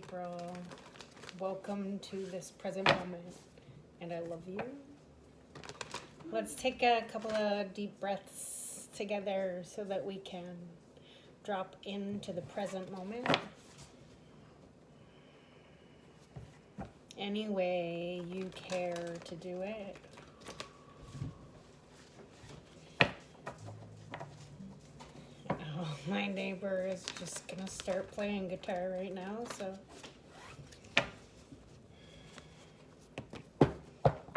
April. Welcome to this present moment, and I love you. Let's take a couple of deep breaths together so that we can drop into the present moment. Any way you care to do it. Oh, my neighbor is just gonna start playing guitar right now, so.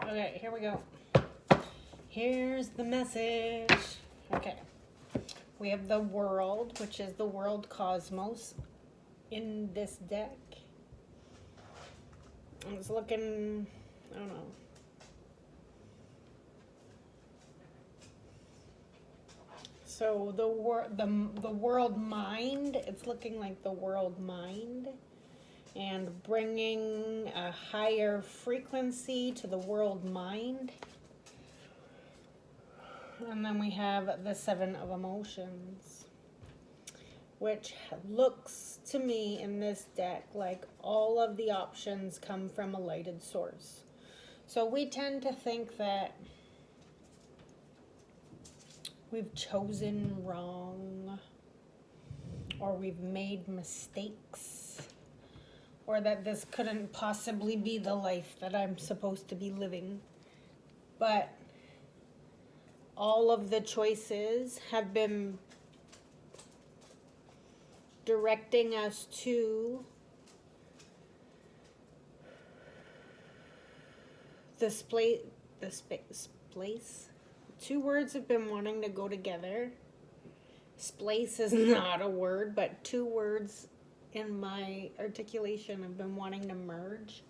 Okay, here we go. Here's the message. Okay. We have the world, which is the world cosmos in this deck. It's looking, I don't know. So the world mind, it's looking like the world mind, and bringing a higher frequency to the world mind. And then we have the Seven of Emotions, which looks to me in this deck like all of the options come from a lighted source. So we tend to think that we've chosen wrong, or we've made mistakes, or that this couldn't possibly be the life that I'm supposed to be living. But all of the choices have been directing us to this place. Two words have been wanting to go together. Splace is not a word, but two words in my articulation have been wanting to merge.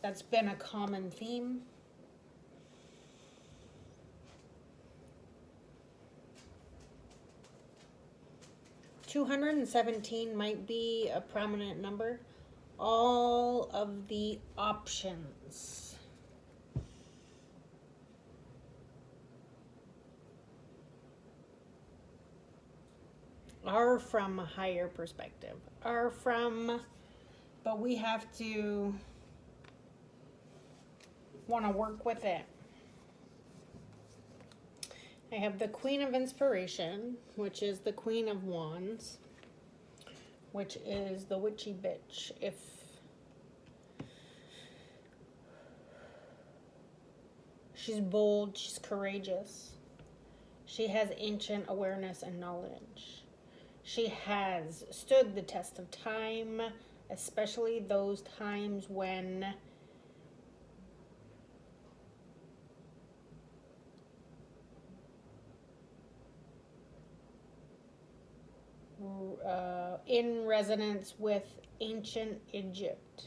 That's been a common theme. $217 might be a prominent number. All of the options are from a higher perspective, but we have to want to work with it. I have the Queen of Inspiration, which is the Queen of Wands, which is the witchy bitch. If she's bold, she's courageous. She has ancient awareness and knowledge. She has stood the test of time, especially those times when in resonance with ancient Egypt.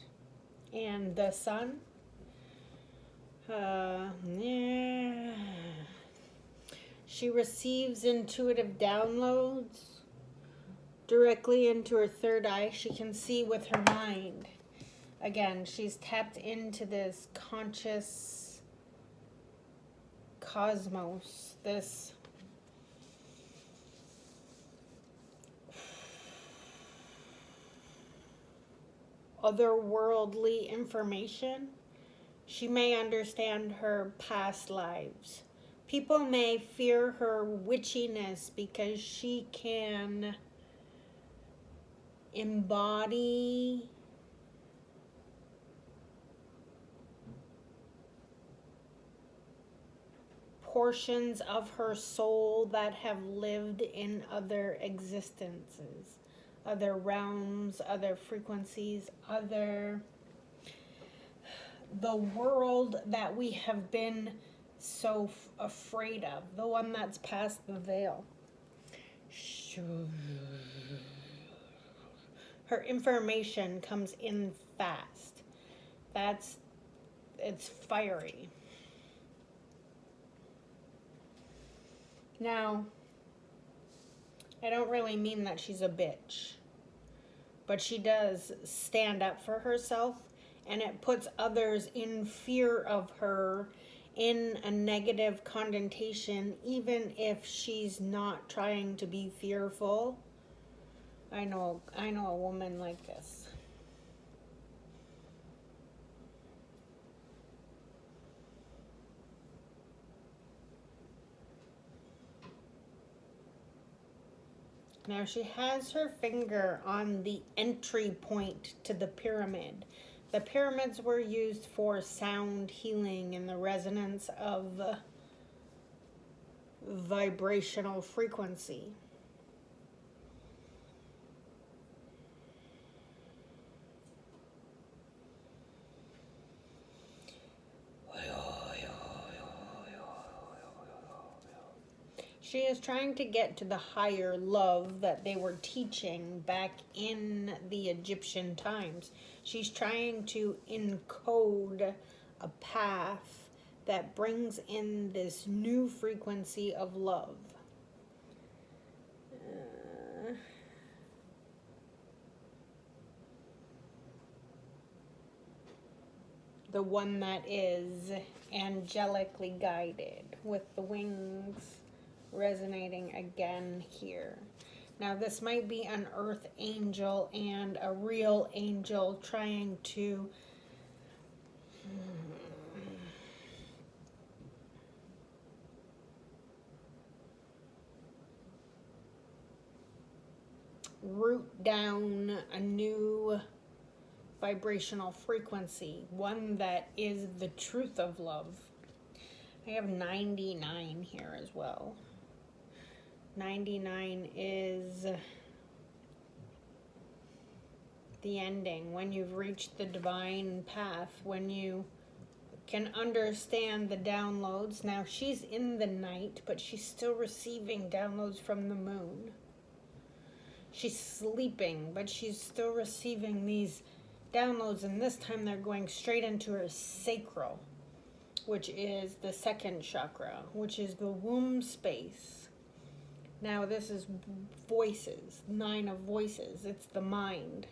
And the sun, she receives intuitive downloads directly into her third eye. She can see with her mind. Again, she's tapped into this conscious cosmos, this otherworldly information. She may understand her past lives. People may fear her witchiness because she can embody portions of her soul that have lived in other existences, other realms, other frequencies, the world that we have been so afraid of, the one that's past the veil. Her information comes in fast. It's fiery. Now, I don't really mean that she's a bitch, but she does stand up for herself, and it puts others in fear of her, in a negative connotation, even if she's not trying to be fearful. I know a woman like this. Now she has her finger on the entry point to the pyramid. The pyramids were used for sound healing and the resonance of vibrational frequency. She is trying to get to the higher love that they were teaching back in the Egyptian times. She's trying to encode a path that brings in this new frequency of love. The one that is angelically guided with the wings resonating again here. Now this might be an earth angel and a real angel trying to root down a new vibrational frequency, one that is the truth of love. I have 99 here as well. 99 is the ending, when you've reached the divine path, when you can understand the downloads. Now she's in the night, but she's still receiving downloads from the moon. She's sleeping, but she's still receiving these downloads, and this time they're going straight into her sacral, which is the second chakra, which is the womb space. Now this is voices, 9 of voices. It's the mind.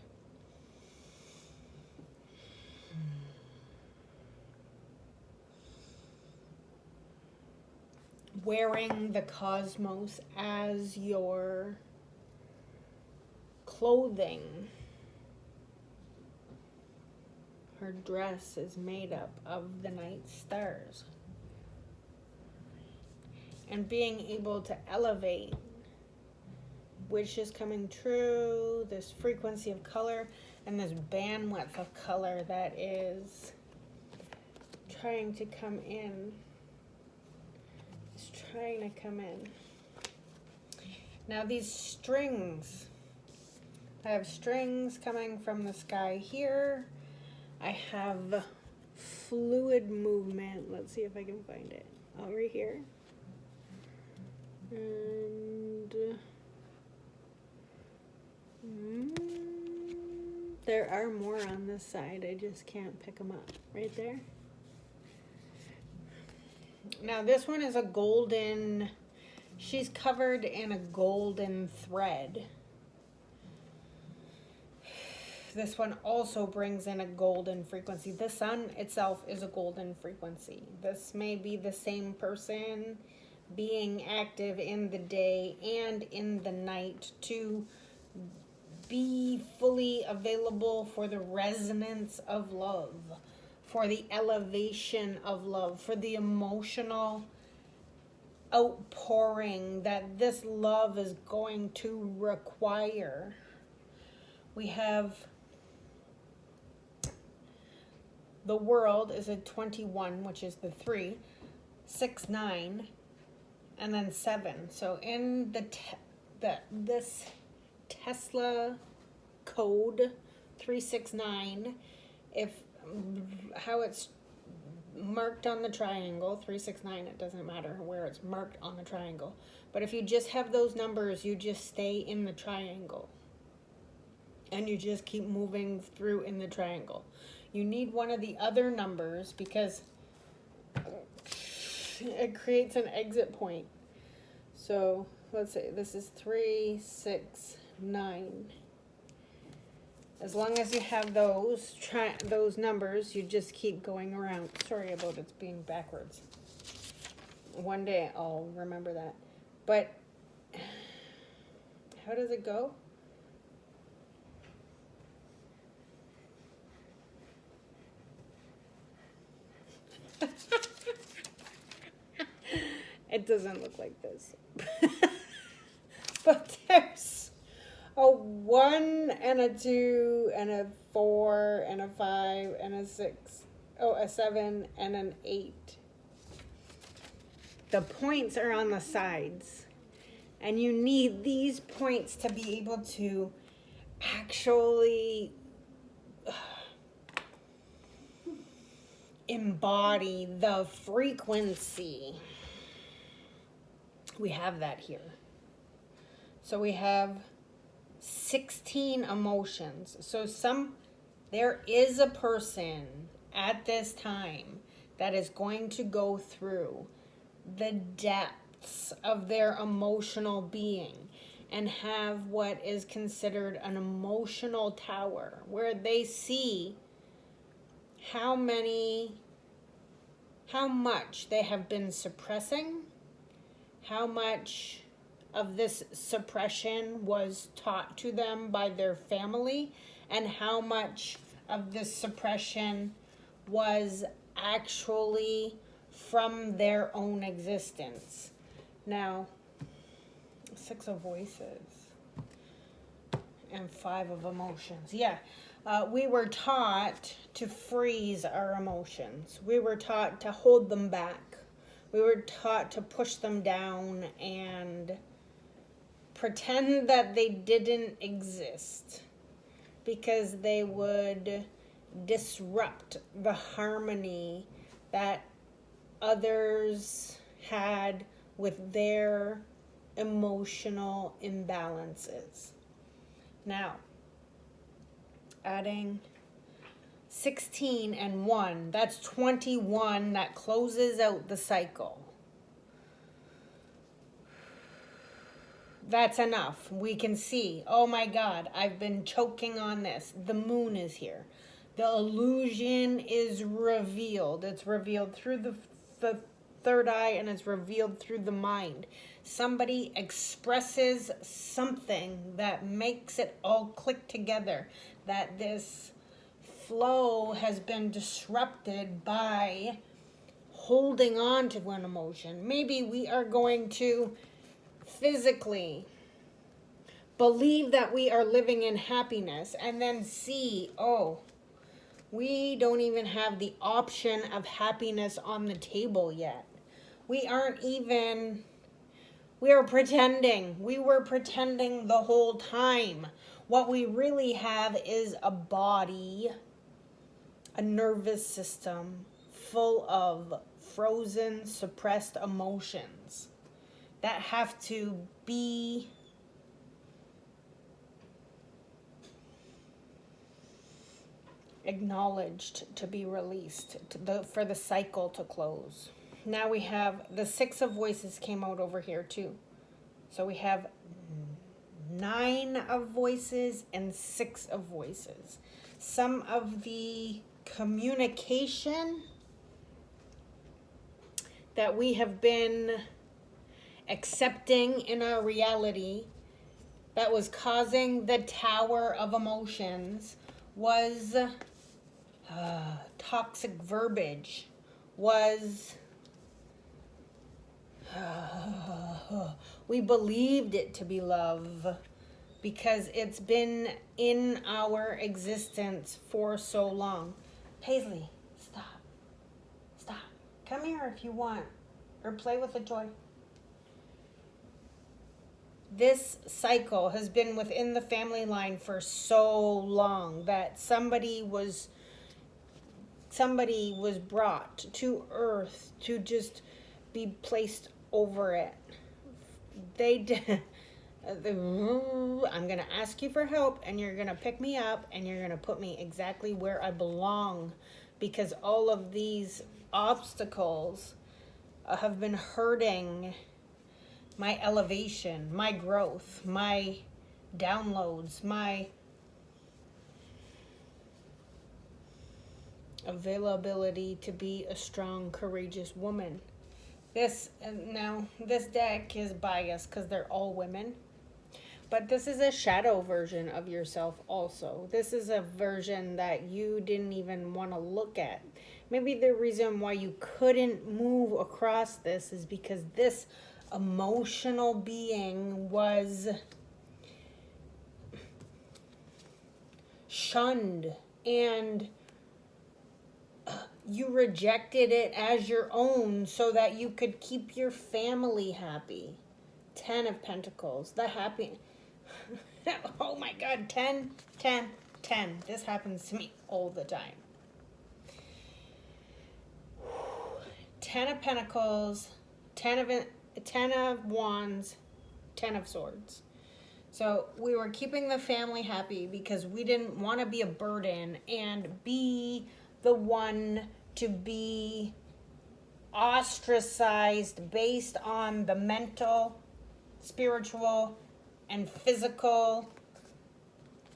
Wearing the cosmos as your clothing. Her dress is made up of the night stars. And being able to elevate, which is coming true, this frequency of color and this bandwidth of color that is trying to come in. It's trying to come in. Now these strings, I have strings coming from the sky here. I have fluid movement. Let's see if I can find it. Over here. And there are more on this side. I just can't pick them up. Right there. Now this one is a golden, she's covered in a golden thread. This one also brings in a golden frequency. The sun itself is a golden frequency. This may be the same person being active in the day and in the night to be fully available for the resonance of love, for the elevation of love, for the emotional outpouring that this love is going to require. We have the world is a 21, which is the 3, 6, 9, and then 7. So in this Tesla code 369, if how it's marked on the triangle 369, it doesn't matter where it's marked on the triangle, but if you just have those numbers, you just stay in the triangle and you just keep moving through in the triangle. You need one of the other numbers because it creates an exit point. So let's say this is 3, 6, 9. As long as you have those numbers, you just keep going around. Sorry about it being backwards. One day I'll remember that. But how does it go? It doesn't look like this. But there's 1 and a 2 and a 4 and a 5 and a 6. Oh, a 7 and an 8. The points are on the sides. And you need these points to be able to actually embody the frequency. We have that here. So we have 16 emotions. So there is a person at this time that is going to go through the depths of their emotional being and have what is considered an emotional tower, where they see how much they have been suppressing, how much of this suppression was taught to them by their family, and how much of this suppression was actually from their own existence. Now, 6 of voices and 5 of emotions. Yeah, we were taught to freeze our emotions. We were taught to hold them back. We were taught to push them down and pretend that they didn't exist, because they would disrupt the harmony that others had with their emotional imbalances. Now, adding 16 and 1, that's 21. That closes out the cycle. That's enough. We can see, oh my God, I've been choking on this. The moon is here. The illusion is revealed. It's revealed through the third eye, and it's revealed through the mind. Somebody expresses something that makes it all click together, that this flow has been disrupted by holding on to an emotion. Maybe we are going to physically believe that we are living in happiness, and then see, oh, we don't even have the option of happiness on the table yet. We are pretending. We were pretending the whole time. What we really have is a body, a nervous system full of frozen, suppressed emotions that have to be acknowledged, to be released, for the cycle to close. Now we have the 6 of voices came out over here too. So we have 9 of voices and 6 of voices. Some of the communication that we have been accepting in our reality that was causing the tower of emotions was toxic verbiage, was we believed it to be love because it's been in our existence for so long. Paisley, stop. Come here if you want, or play with a toy. This cycle has been within the family line for so long that somebody was brought to earth to just be placed over it. They did. I'm going to ask you for help, and you're going to pick me up, and you're going to put me exactly where I belong, because all of these obstacles have been hurting my elevation, my growth, my downloads, my availability to be a strong, courageous woman. This deck is biased because they're all women, but this is a shadow version of yourself also. This is a version that you didn't even want to look at. Maybe the reason why you couldn't move across this is because this emotional being was shunned and you rejected it as your own so that you could keep your family happy. 10 of Pentacles. The happy... Oh my God. 10, 10, 10. This happens to me all the time. 10 of Pentacles, 10 of Wands, 10 of Swords. So we were keeping the family happy because we didn't want to be a burden and be the one to be ostracized based on the mental, spiritual, and physical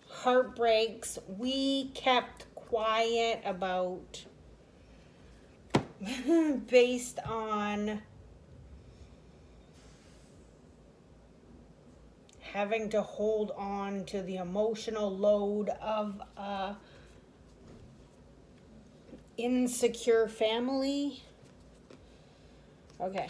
heartbreaks we kept quiet about based on having to hold on to the emotional load of a insecure family. Okay.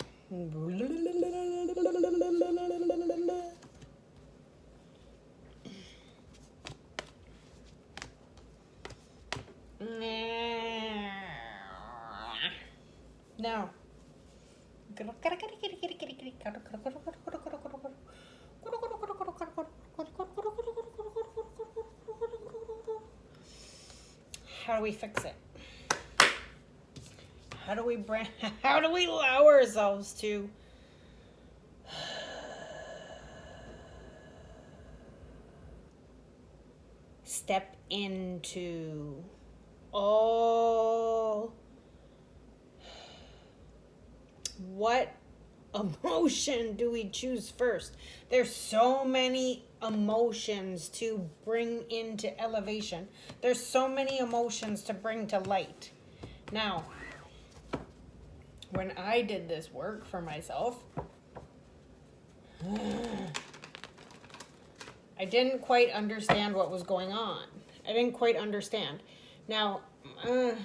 No. How do we fix it? How do we allow ourselves to step into all what emotion do we choose first? There's so many emotions to bring into elevation. There's so many emotions to bring to light. Now, when I did this work for myself, I didn't quite understand what was going on. I didn't quite understand. Now, I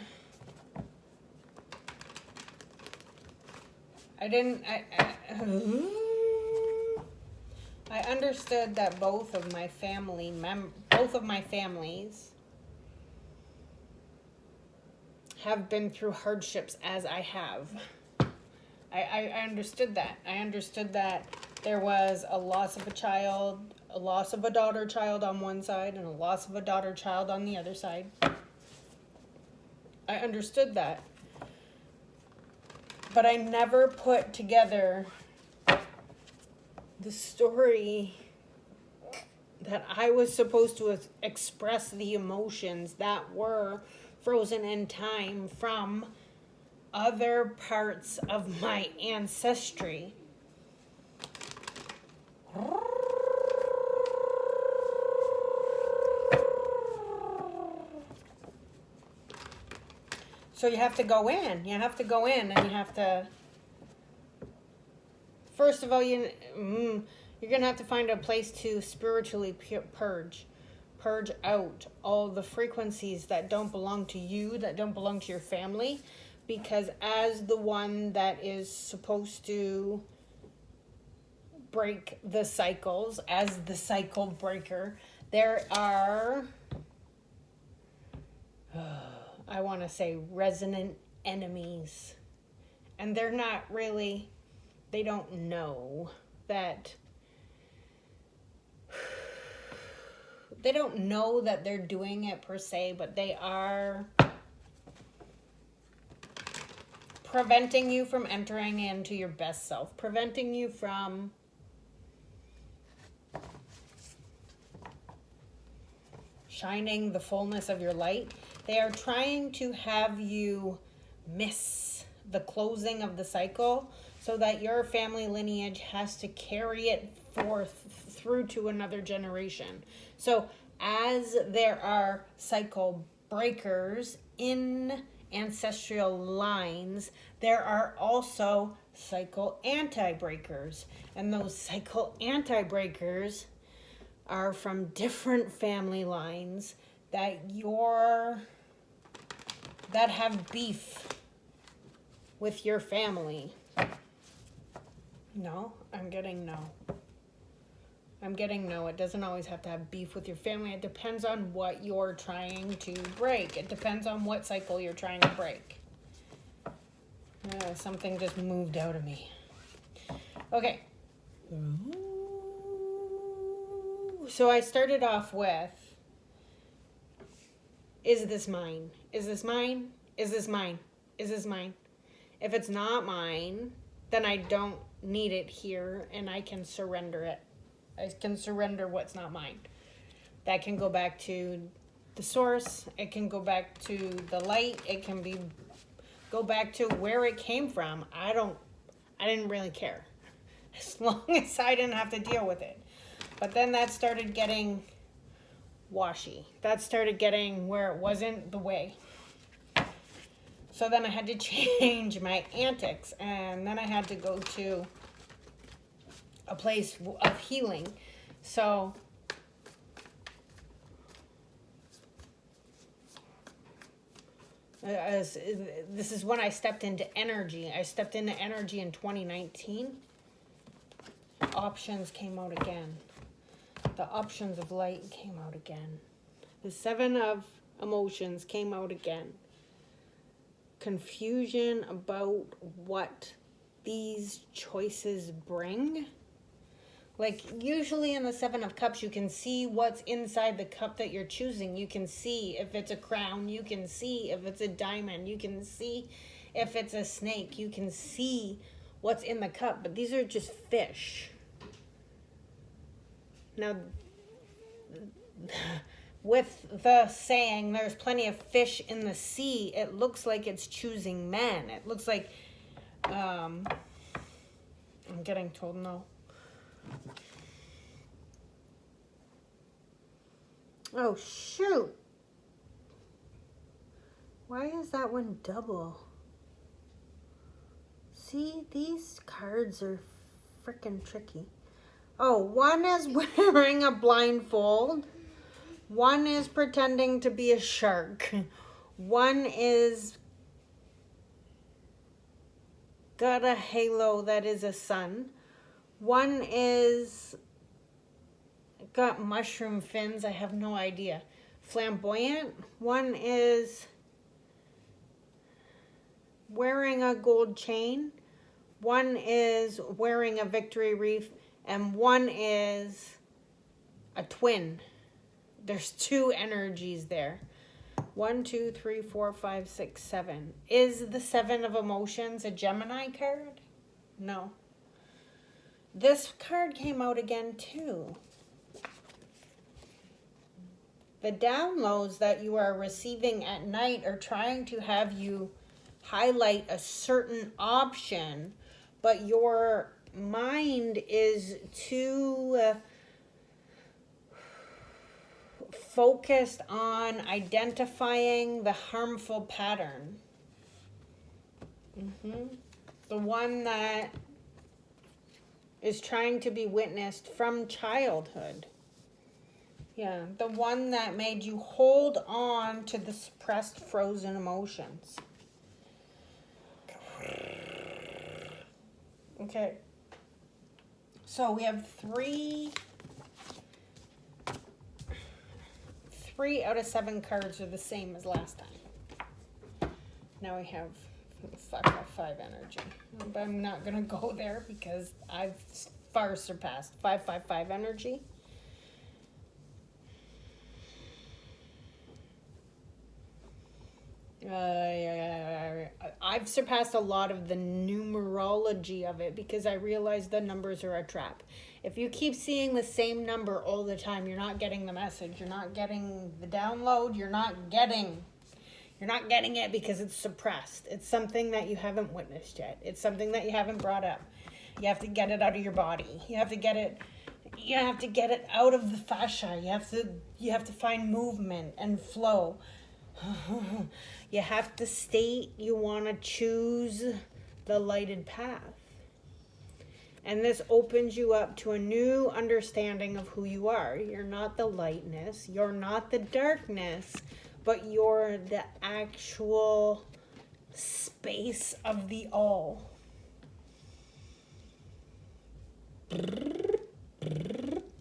understood that both of my families have been through hardships as I have. I understood that. I understood that there was a loss of a child, a loss of a daughter child on one side, and a loss of a daughter child on the other side. I understood that. But I never put together the story that I was supposed to express the emotions that were frozen in time from other parts of my ancestry. So you have to go in. You have to go in and you have to... First of all, you're going to have to find a place to spiritually purge out all the frequencies that don't belong to you, that don't belong to your family. Because as the one that is supposed to break the cycles, as the cycle breaker, there are... I want to say resonant enemies. And they're not really, they don't know that, they don't know that they're doing it per se, but they are preventing you from entering into your best self, preventing you from shining the fullness of your light. They are trying to have you miss the closing of the cycle so that your family lineage has to carry it forth through to another generation. So as there are cycle breakers in ancestral lines, there are also cycle anti-breakers. And those cycle anti-breakers are from different family lines that have beef with your family. No, I'm getting no. I'm getting no. It doesn't always have to have beef with your family. It depends on what you're trying to break. It depends on what cycle you're trying to break. Something just moved out of me. Okay. So I started off with, is this mine? Is this mine? Is this mine? Is this mine? If it's not mine, then I don't need it here and I can surrender it. I can surrender what's not mine. That can go back to the source. It can go back to the light. It can go back to where it came from. I didn't really care. As long as I didn't have to deal with it. But then that started getting washy. That started getting where it wasn't the way. So then I had to change my antics, and then I had to go to a place of healing. So this is when I stepped into energy. I stepped into energy in 2019. Options came out again. The options of light came out again. The 7 of emotions came out again. Confusion about what these choices bring. Like, usually in the 7 of cups, you can see what's inside the cup that you're choosing. You can see if it's a crown. You can see if it's a diamond. You can see if it's a snake. You can see what's in the cup. But these are just fish. Now, with the saying, there's plenty of fish in the sea, it looks like it's choosing men. It looks like, I'm getting told no. Oh, shoot. Why is that one double? See, these cards are freaking tricky. Oh, one is wearing a blindfold. One is pretending to be a shark. One is got a halo that is a sun. One is got mushroom fins. I have no idea. Flamboyant. One is wearing a gold chain. One is wearing a victory wreath. And one is a twin. There's 2 energies there. 1, 2, 3, 4, 5, 6, 7. Is the 7 of emotions a Gemini card? No. This card came out again too. The downloads that you are receiving at night are trying to have you highlight a certain option, but your mind is too focused on identifying the harmful pattern. The one that is trying to be witnessed from childhood. Yeah, the one that made you hold on to the suppressed, frozen emotions. Okay. So we have 3 out of 7 cards are the same as last time. Now we have 5 energy. But I'm not going to go there because I've far surpassed 5 energy. I've surpassed a lot of the numerology of it because I realize the numbers are a trap. If you keep seeing the same number all the time, you're not getting the message. You're not getting the download. You're not getting it because it's suppressed. It's something that you haven't witnessed yet. It's something that you haven't brought up. You have to get it out of your body. You have to get it out of the fascia. You have to find movement and flow. You have to state you want to choose the lighted path. And this opens you up to a new understanding of who you are. You're not the lightness. You're not the darkness. But you're the actual space of the all.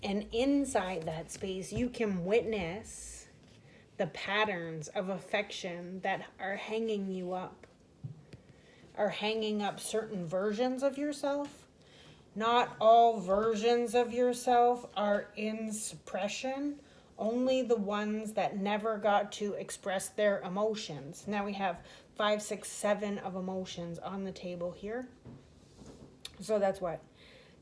And inside that space, you can witness the patterns of affection that are hanging you up, are hanging up certain versions of yourself. Not all versions of yourself are in suppression, only the ones that never got to express their emotions. Now we have 5, 6, 7 of emotions on the table here. So that's what?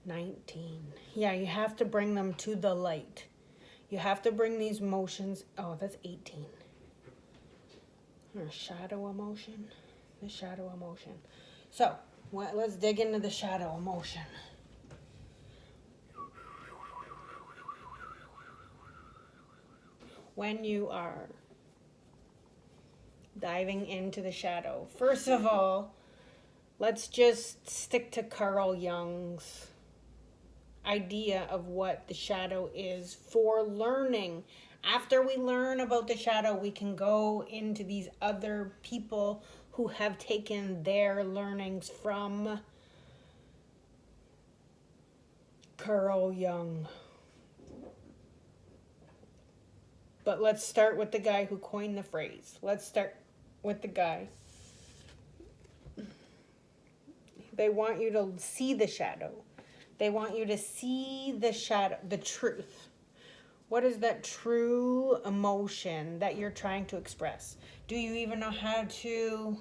19. Yeah, you have to bring them to the light. You have to bring these emotions. Oh, that's 18. Shadow emotion. The shadow emotion. So, let's dig into the shadow emotion. When you are diving into the shadow, first of all, let's just stick to Carl Jung's idea of what the shadow is for learning. After we learn about the shadow, we can go into these other people who have taken their learnings from Carl Jung. But let's start with the guy who coined the phrase. Let's start with the guy. They want you to see the shadow. They want you to see the shadow, the truth. What is that true emotion that you're trying to express? Do you even know how to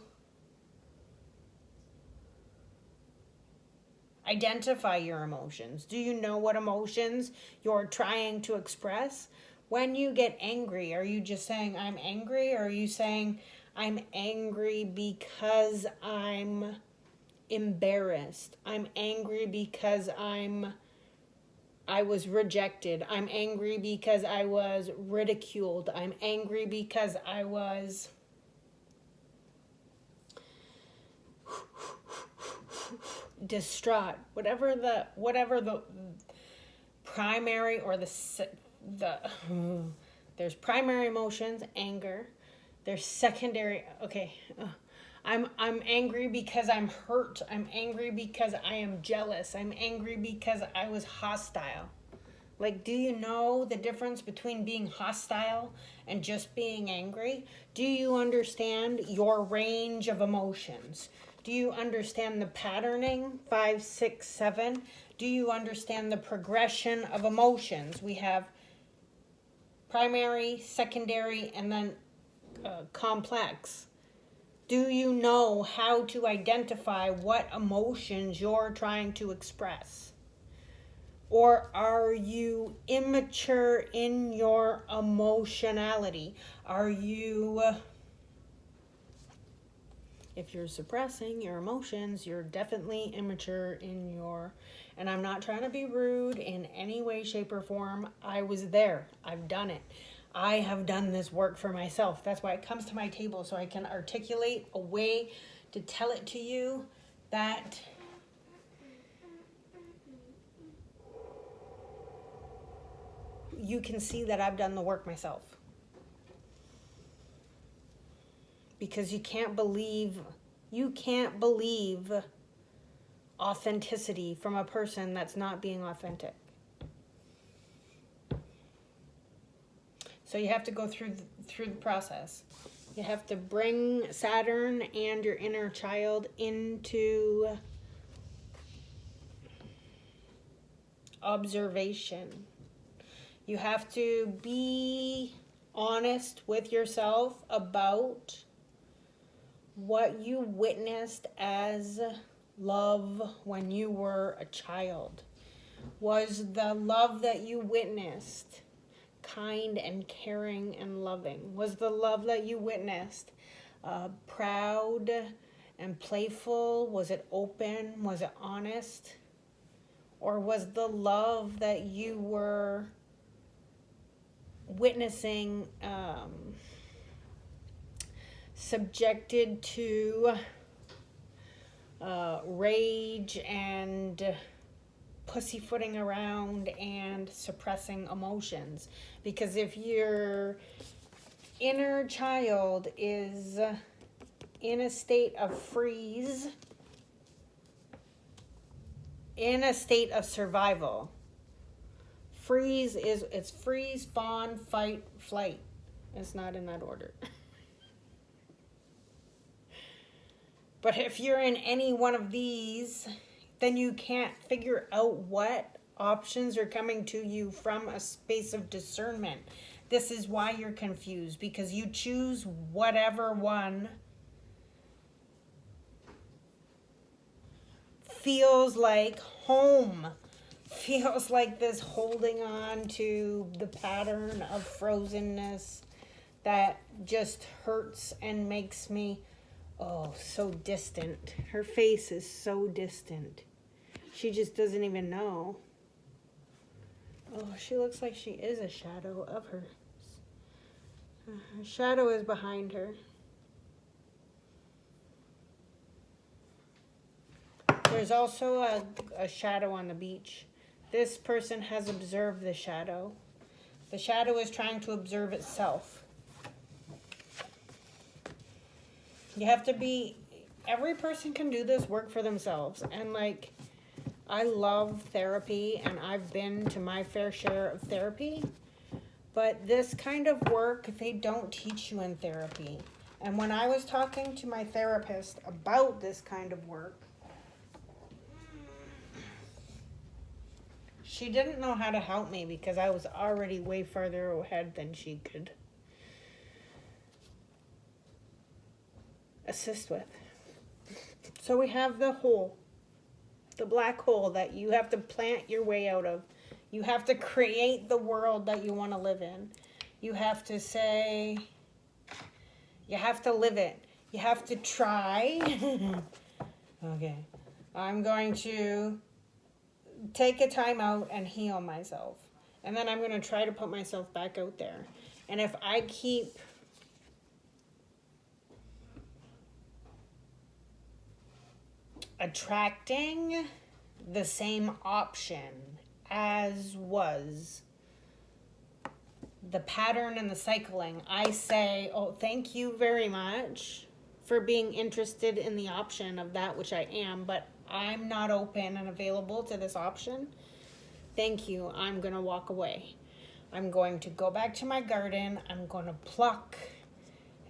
identify your emotions? Do you know what emotions you're trying to express? When you get angry, are you just saying, I'm angry? Or are you saying, I'm angry because I'm embarrassed? I'm angry because I was rejected. I'm angry because I was ridiculed. I'm angry because I was distraught. Whatever the primary or the there's primary emotions, anger. There's secondary. Okay, I'm angry because I'm hurt. I'm angry because I am jealous. I'm angry because I was hostile. Like, do you know the difference between being hostile and just being angry? Do you understand your range of emotions? Do you understand the patterning? 5, 6, 7. Do you understand the progression of emotions? We have primary, secondary, and then complex. Do you know how to identify what emotions you're trying to express? Or are you immature in your emotionality? Are you, if you're suppressing your emotions, you're definitely immature in your, and I'm not trying to be rude in any way, shape, or form. I was there. I've done it. I have done this work for myself. That's why it comes to my table, so I can articulate a way to tell it to you that you can see that I've done the work myself. Because you can't believe authenticity from a person that's not being authentic. So you have to go through the process. You have to bring Saturn and your inner child into observation. You have to be honest with yourself about what you witnessed as love when you were a child. Was the love that you witnessed kind and caring and loving? Was the love that you witnessed proud and playful? Was it open? Was it honest? Or was the love that you were witnessing subjected to rage and pussyfooting around and suppressing emotions? Because if your inner child is in a state of freeze, in a state of survival, freeze it's freeze, fawn, fight, flight. It's not in that order. But if you're in any one of these, then you can't figure out what options are coming to you from a space of discernment. This is why you're confused, because you choose whatever one feels like home, feels like this holding on to the pattern of frozenness that just hurts and makes me, oh, so distant. Her face is so distant. She just doesn't even know. Oh, she looks like she is a shadow of her. Her shadow is behind her. There's also a shadow on the beach. This person has observed the shadow. The shadow is trying to observe itself. You have to be, every person can do this work for themselves. And like, I love therapy and I've been to my fair share of therapy. But this kind of work, they don't teach you in therapy. And when I was talking to my therapist about this kind of work, she didn't know how to help me because I was already way farther ahead than she could assist with. So we have the hole, the black hole that you have to plant your way out of. You have to create the world that you want to live in. You have to say, you have to live it. You have to try. Okay. I'm going to take a time out and heal myself. And then I'm going to try to put myself back out there. And if I keep attracting the same option as was the pattern and the cycling, I say, oh, thank you very much for being interested in the option of that which I am, but I'm not open and available to this option. Thank you. I'm going to walk away. I'm going to go back to my garden. I'm going to pluck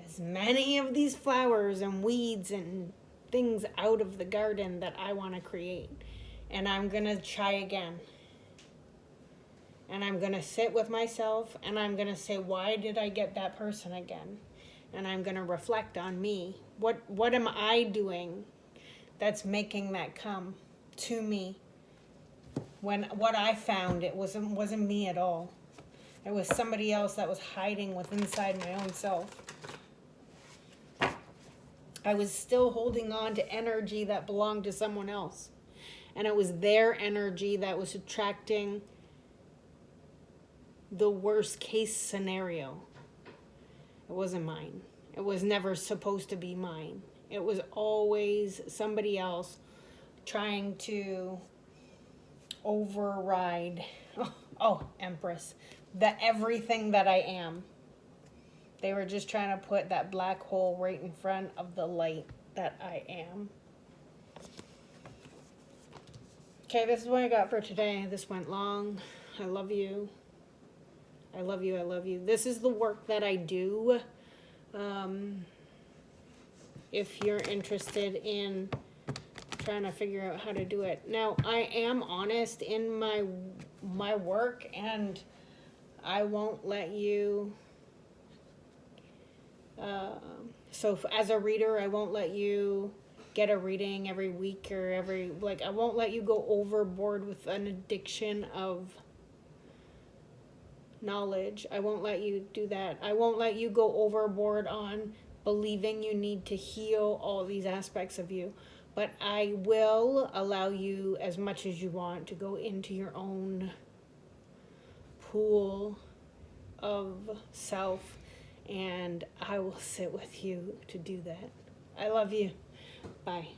as many of these flowers and weeds and things out of the garden that I want to create. And I'm going to try again. And I'm going to sit with myself and I'm going to say, why did I get that person again? And I'm going to reflect on me. What am I doing that's making that come to me? When what I found, it wasn't me at all. It was somebody else that was hiding within inside my own self. I was still holding on to energy that belonged to someone else. And it was their energy that was attracting the worst case scenario. It wasn't mine. It was never supposed to be mine. It was always somebody else trying to override, Empress, the everything that I am. They were just trying to put that black hole right in front of the light that I am. Okay, this is what I got for today. This went long. I love you. I love you. I love you. This is the work that I do. If you're interested in trying to figure out how to do it. Now, I am honest in my work, and I won't let you... So as a reader, I won't let you get a reading every week or I won't let you go overboard with an addiction of knowledge. I won't let you do that. I won't let you go overboard on believing you need to heal all these aspects of you. But I will allow you as much as you want to go into your own pool of self, and I will sit with you to do that. I love you. Bye.